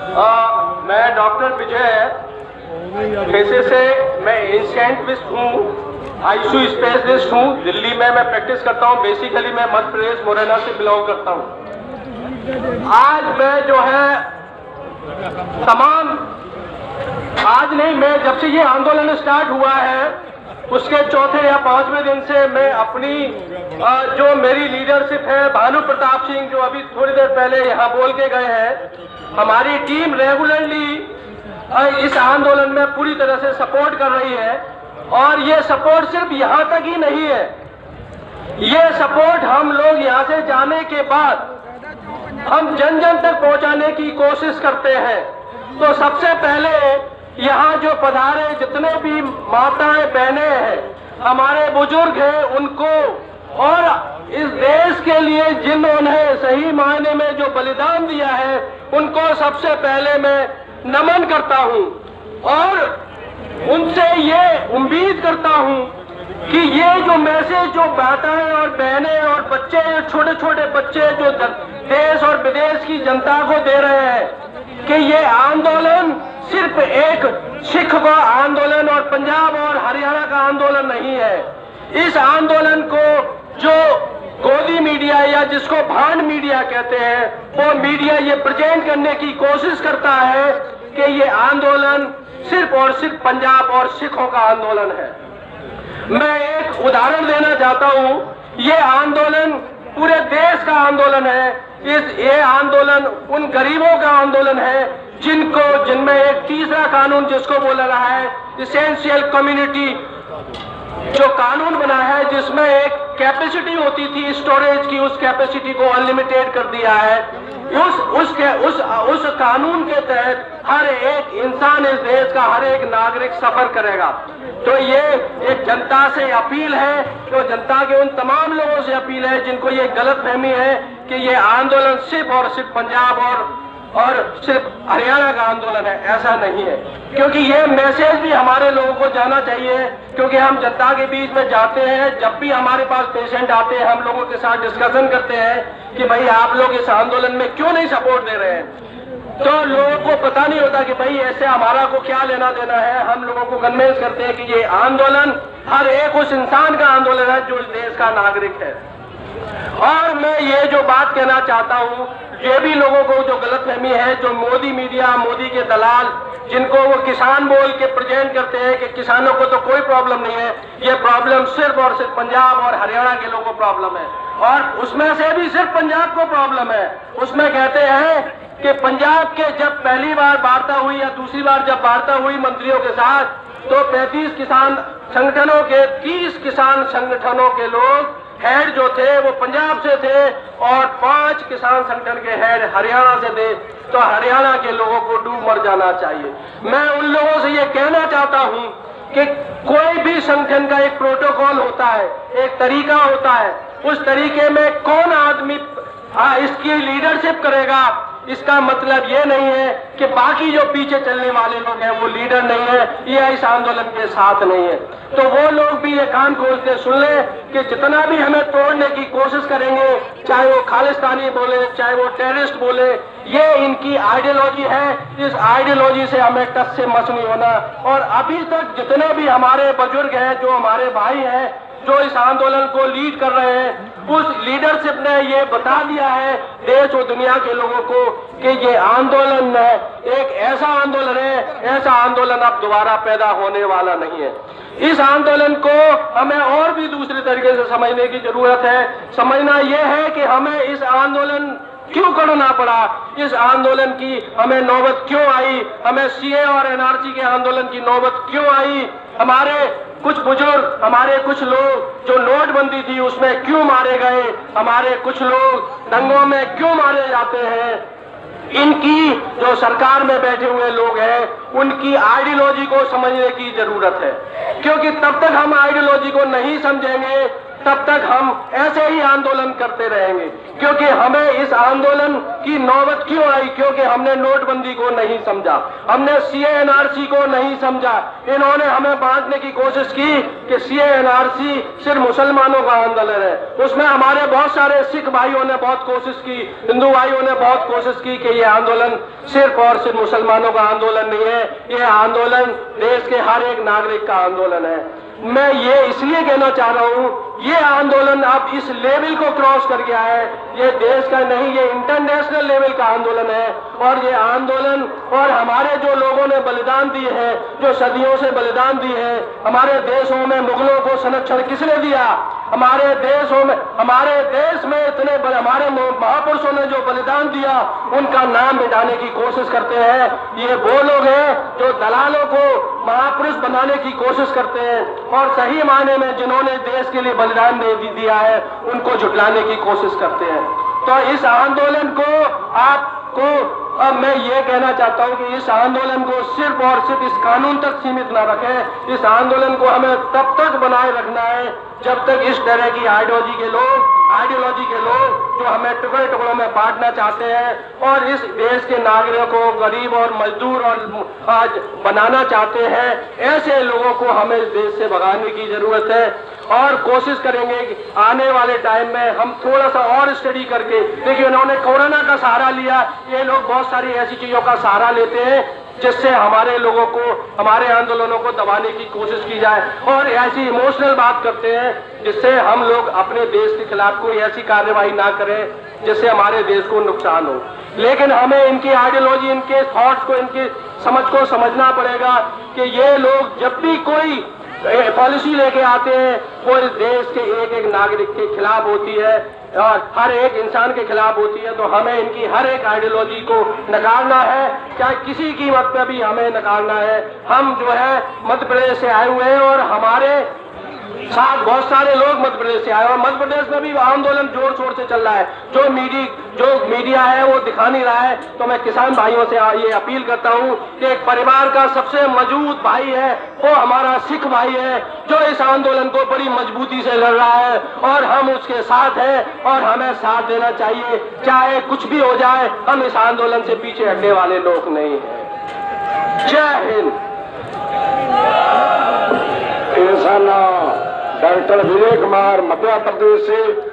मैं डॉक्टर विजय पेशे से मैं इंस्टेंटिविस्ट हूँ, आईसीयू स्पेशलिस्ट हूँ। दिल्ली में मैं प्रैक्टिस करता हूँ। बेसिकली मैं मध्य प्रदेश मुरैना से बिलोंग करता हूँ। आज मैं जो है तमाम आज नहीं, मैं जब से ये आंदोलन स्टार्ट हुआ है उसके चौथे या पांचवें दिन से मैं अपनी जो मेरी लीडरशिप है, भानु प्रताप सिंह जो अभी थोड़ी देर पहले यहाँ बोल के गए हैं, हमारी टीम रेगुलरली इस आंदोलन में पूरी तरह से सपोर्ट कर रही है। और ये सपोर्ट सिर्फ यहाँ तक ही नहीं है, ये सपोर्ट हम लोग यहाँ से जाने के बाद हम जन जन तक पहुँचाने की कोशिश करते हैं। तो सबसे पहले यहाँ जो पधारे जितने भी माताएं बहनें हैं, हमारे बुजुर्ग हैं, उनको और इस देश के लिए जिन्होंने सही मायने में जो बलिदान दिया है, उनको सबसे पहले मैं नमन करता हूँ और उनसे ये उम्मीद करता हूँ कि ये जो मैसेज जो माताएं और बहनें और बच्चे, छोटे छोटे बच्चे जो देश और विदेश की जनता को दे रहे हैं कि ये आंदोलन सिर्फ एक सिख का आंदोलन और पंजाब और हरियाणा का आंदोलन नहीं है। इस आंदोलन को जो गोदी मीडिया या जिसको भांड मीडिया कहते हैं, वो मीडिया ये प्रेजेंट करने की कोशिश करता है कि ये आंदोलन सिर्फ और सिर्फ पंजाब और सिखों का आंदोलन है। मैं एक उदाहरण देना चाहता हूँ। ये आंदोलन पूरे देश का आंदोलन है। ये आंदोलन उन गरीबों का आंदोलन है जिनमें एक तीसरा कानून जिसको बोला रहा है इसेंशियल कम्युनिटी जो कानून बना है, जिसमें एक कैपेसिटी होती थी स्टोरेज की, उस कैपेसिटी को अनलिमिटेड कर दिया है। उस कानून के तहत हर एक इंसान इस देश का हर एक नागरिक सफर करेगा। तो ये एक जनता से अपील है, तो जनता के उन तमाम लोगों से अपील है जिनको ये गलतफहमी है कि ये आंदोलन सिर्फ और सिर्फ पंजाब और सिर्फ हरियाणा का आंदोलन है। ऐसा नहीं है, क्योंकि ये मैसेज भी हमारे लोगों को जाना चाहिए। क्योंकि हम जनता के बीच में जाते हैं, जब भी हमारे पास पेशेंट आते हैं, हम लोगों के साथ डिस्कशन करते हैं कि भाई आप लोग इस आंदोलन में क्यों नहीं सपोर्ट दे रहे हैं। तो लोगों को पता नहीं होता कि भाई ऐसे हमारा को क्या लेना देना है। हम लोगों को कन्विंस करते हैं कि ये आंदोलन हर एक उस इंसान का आंदोलन है जो इस देश का नागरिक है। और मैं ये जो बात कहना चाहता हूँ, ये भी लोगों को जो गलतफहमी है, जो मोदी मीडिया, मोदी के दलाल जिनको वो किसान बोल के प्रेजेंट करते हैं कि किसानों को तो कोई प्रॉब्लम नहीं है, ये प्रॉब्लम सिर्फ और सिर्फ पंजाब और हरियाणा के लोगों को प्रॉब्लम है। और उसमें से भी सिर्फ पंजाब को प्रॉब्लम है। उसमें कहते हैं कि पंजाब के जब पहली बार वार्ता हुई या दूसरी बार जब वार्ता हुई मंत्रियों के साथ, तो 35 किसान संगठनों के 30 किसान संगठनों के लोग हेड जो थे वो पंजाब से थे और 5 किसान संगठन के हेड हरियाणा से थे। तो हरियाणा के लोगों को डूब मर जाना चाहिए। मैं उन लोगों से ये कहना चाहता हूँ कि कोई भी संगठन का एक प्रोटोकॉल होता है, एक तरीका होता है। उस तरीके में कौन आदमी इसकी लीडरशिप करेगा, इसका मतलब ये नहीं है कि बाकी जो पीछे चलने वाले लोग हैं वो लीडर नहीं है या इस आंदोलन के साथ नहीं है। तो वो लोग भी ये कान खोल के सुन ले कि जितना भी हमें तोड़ने की कोशिश करेंगे, चाहे वो खालिस्तानी बोले, चाहे वो टेररिस्ट बोले, ये इनकी आइडियोलॉजी है। इस आइडियोलॉजी से हमें टच से मस नहीं होना। और अभी तक जितने भी हमारे बुजुर्ग हैं, जो हमारे भाई हैं, जो इस आंदोलन को लीड कर रहे हैं, उस लीडरशिप ने ये बता दिया है देश और दुनिया के लोगों को कि ये आंदोलन एक ऐसा आंदोलन है, ऐसा आंदोलन अब दोबारा पैदा होने वाला नहीं है। इस आंदोलन को हमें और भी दूसरे तरीके से समझने की जरूरत है। समझना यह है कि हमें इस आंदोलन क्यों करना पड़ा, इस आंदोलन की हमें नौबत क्यों आई, हमें सीए और एनआरसी के आंदोलन की नौबत क्यों आई, हमारे कुछ बुजुर्ग, हमारे कुछ लोग जो नोटबंदी थी उसमें क्यों मारे गए, हमारे कुछ लोग दंगों में क्यों मारे जाते हैं। इनकी जो सरकार में बैठे हुए लोग हैं, उनकी आइडियोलॉजी को समझने की जरूरत है। क्योंकि तब तक हम आइडियोलॉजी को नहीं समझेंगे तब तक हम ऐसे ही आंदोलन करते रहेंगे। क्योंकि हमें इस आंदोलन की नौबत क्यों आई? क्योंकि हमने नोटबंदी को नहीं समझा, हमने सीए-एनआरसी को नहीं समझा। इन्होंने हमें बांटने की कोशिश की कि सीए-एनआरसी सिर्फ मुसलमानों का आंदोलन है। उसमें हमारे बहुत सारे सिख भाइयों ने बहुत कोशिश की, हिंदू भाइयों ने बहुत कोशिश की कि ये आंदोलन सिर्फ और सिर्फ मुसलमानों का आंदोलन नहीं है, ये आंदोलन देश के हर एक नागरिक का आंदोलन है। मैं ये इसलिए कहना चाह रहा हूं, ये आंदोलन अब इस लेवल को क्रॉस कर गया है। ये देश का नहीं, ये इंटरनेशनल लेवल का आंदोलन है। और ये आंदोलन और हमारे जो लोगों ने बलिदान दिए हैं, जो सदियों से बलिदान दिए हैं, हमारे देशों में मुगलों को संरक्षण किसने दिया? हमारे देशों में, हमारे देश में इतने हमारे महापुरुषों ने जो बलिदान दिया, उनका नाम मिटाने की कोशिश करते हैं। ये वो लोग हैं जो दलालों को महापुरुष बनाने की कोशिश करते हैं और सही मायने में जिन्होंने देश के लिए बलिदान दे दिया है, उनको झुटलाने की कोशिश करते हैं। तो इस आंदोलन को आपको अब मैं ये कहना चाहता हूं कि इस आंदोलन को सिर्फ और सिर्फ इस कानून तक सीमित ना रखें। इस आंदोलन को हमें तब तक बनाए रखना है जब तक इस तरह की आइडियोलॉजी के लोग जो हमें टुकड़े टुकड़ों में बांटना चाहते हैं और इस देश के नागरिकों को गरीब और मजदूर और आज बनाना चाहते हैं, ऐसे लोगों को हमें इस देश से भगाने की जरूरत है। और कोशिश करेंगे कि आने वाले टाइम में हम थोड़ा सा और स्टडी करके, देखिए इन्होंने कोरोना का सहारा लिया, ये लोग बहुत सारी ऐसी चीजों का सहारा लेते हैं जिससे हमारे लोगों को, हमारे आंदोलनों को दबाने की कोशिश की जाए और ऐसी इमोशनल बात करते हैं जिससे हम लोग अपने देश के खिलाफ कोई ऐसी कार्यवाही ना करें जिससे हमारे देश को नुकसान हो। लेकिन हमें इनकी आइडियोलॉजी, इनके थॉट्स को, इनकी समझ को समझना पड़ेगा कि ये लोग जब भी कोई पॉलिसी लेके आते हैं वो इस देश के एक एक नागरिक के खिलाफ होती है और हर एक इंसान के खिलाफ होती है। तो हमें इनकी हर एक आइडियोलॉजी को नकारना है, चाहे किसी कीमत पर भी हमें नकारना है। हम जो है मध्य प्रदेश से आए हुए हैं और हमारे साथ बहुत सारे लोग मध्य प्रदेश से आए और मध्य प्रदेश में भी आंदोलन जोर शोर से चल रहा है। जो मीडिया है वो दिखा नहीं रहा है। तो मैं किसान भाइयों से ये अपील करता हूँ कि एक परिवार का सबसे मजबूत भाई है वो हमारा सिख भाई है, जो इस आंदोलन को बड़ी मजबूती से लड़ रहा है और हम उसके साथ हैं और हमें साथ देना चाहिए। चाहे कुछ भी हो जाए, हम इस आंदोलन से पीछे हटने वाले लोग नहीं हैं। जय हिंद। ऐसा ना डॉक्टर विजय कुमार मध्य प्रदेश से